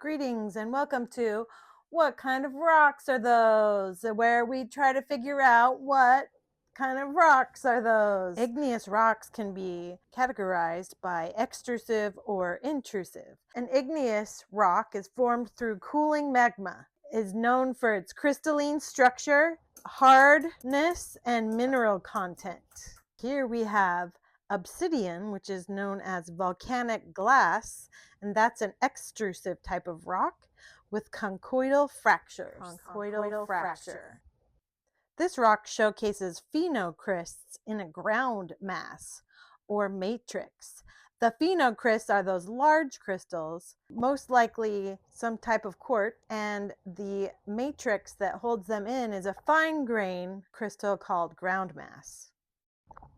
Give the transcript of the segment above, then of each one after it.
Greetings and welcome to What Kind of Rocks Are Those? Where we try to figure out what kind of rocks are those. Igneous rocks can be categorized by extrusive or intrusive. An igneous rock is formed through cooling magma. It is known for its crystalline structure, hardness, and mineral content. Here we have obsidian, which is known as volcanic glass, and that's an extrusive type of rock with conchoidal fractures. This rock showcases phenocrysts in a ground mass or matrix. The phenocrysts are those large crystals, most likely some type of quartz, and the matrix that holds them in is a fine grain crystal called ground mass.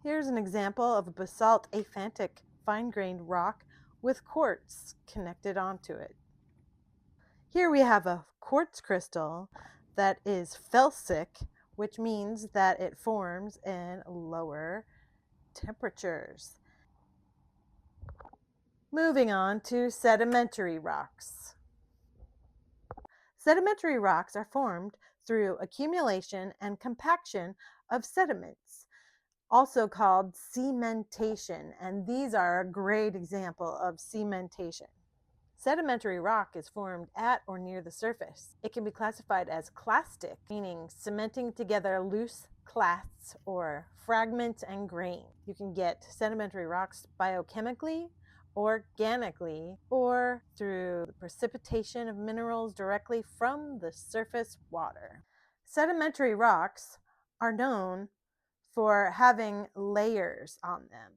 Here's an example of a basalt aphantic fine-grained rock with quartz connected onto it. Here we have a quartz crystal that is felsic, which means that it forms in lower temperatures. Moving on to sedimentary rocks. Sedimentary rocks are formed through accumulation and compaction of sediments, also called cementation, and these are a great example of cementation. Sedimentary rock is formed at or near the surface. It can be classified as clastic, meaning cementing together loose clasts or fragments and grain. You can get sedimentary rocks biochemically, organically, or through the precipitation of minerals directly from the surface water. Sedimentary rocks are known for having layers on them.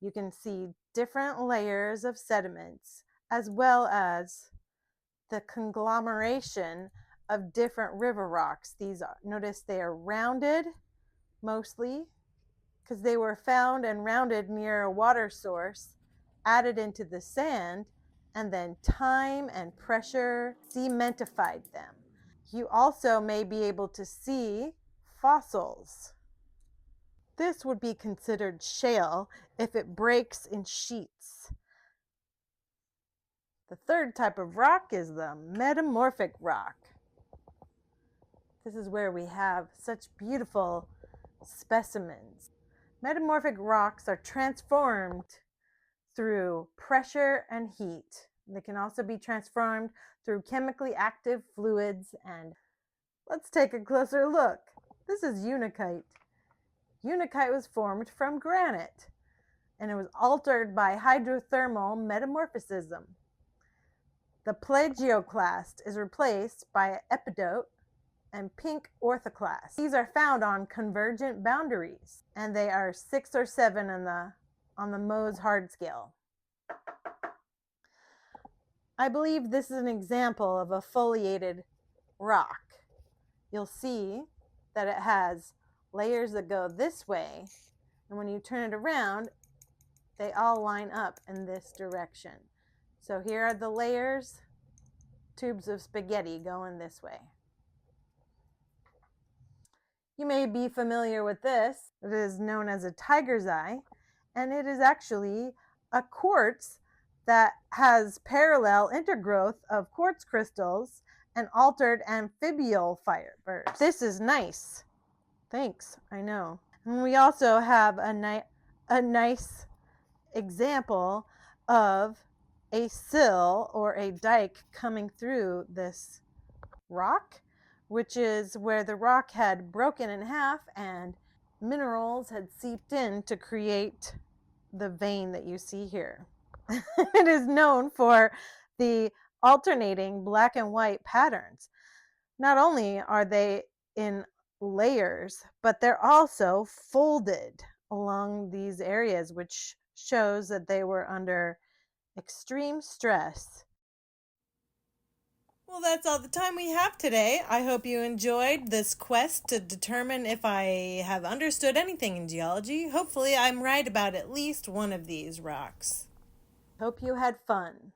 You can see different layers of sediments as well as the conglomeration of different river rocks. Notice they are rounded mostly because they were found and rounded near a water source, added into the sand, and then time and pressure cementified them. You also may be able to see fossils. This would be considered shale if it breaks in sheets. The third type of rock is the metamorphic rock. This is where we have such beautiful specimens. Metamorphic rocks are transformed through pressure and heat. They can also be transformed through chemically active fluids. And let's take a closer look. This is unakite. Unakite was formed from granite, and it was altered by hydrothermal metamorphism. The plagioclast is replaced by epidote and pink orthoclast. These are found on convergent boundaries, and they are 6 or 7 on the Mohs hard scale. I believe this is an example of a foliated rock. You'll see that it has layers that go this way, and when you turn it around, they all line up in this direction. So here are the layers, tubes of spaghetti going this way. You may be familiar with this. It is known as a tiger's eye, and it is actually a quartz that has parallel intergrowth of quartz crystals and altered amphibial fibers. This is nice. Thanks, I know. And we also have a nice example of a sill or a dike coming through this rock, which is where the rock had broken in half and minerals had seeped in to create the vein that you see here. It is known for the alternating black and white patterns. Not only are they in layers, but they're also folded along these areas, which shows that they were under extreme stress. Well, that's all the time we have today. I hope you enjoyed this quest to determine if I have understood anything in geology. Hopefully, I'm right about at least one of these rocks. Hope you had fun.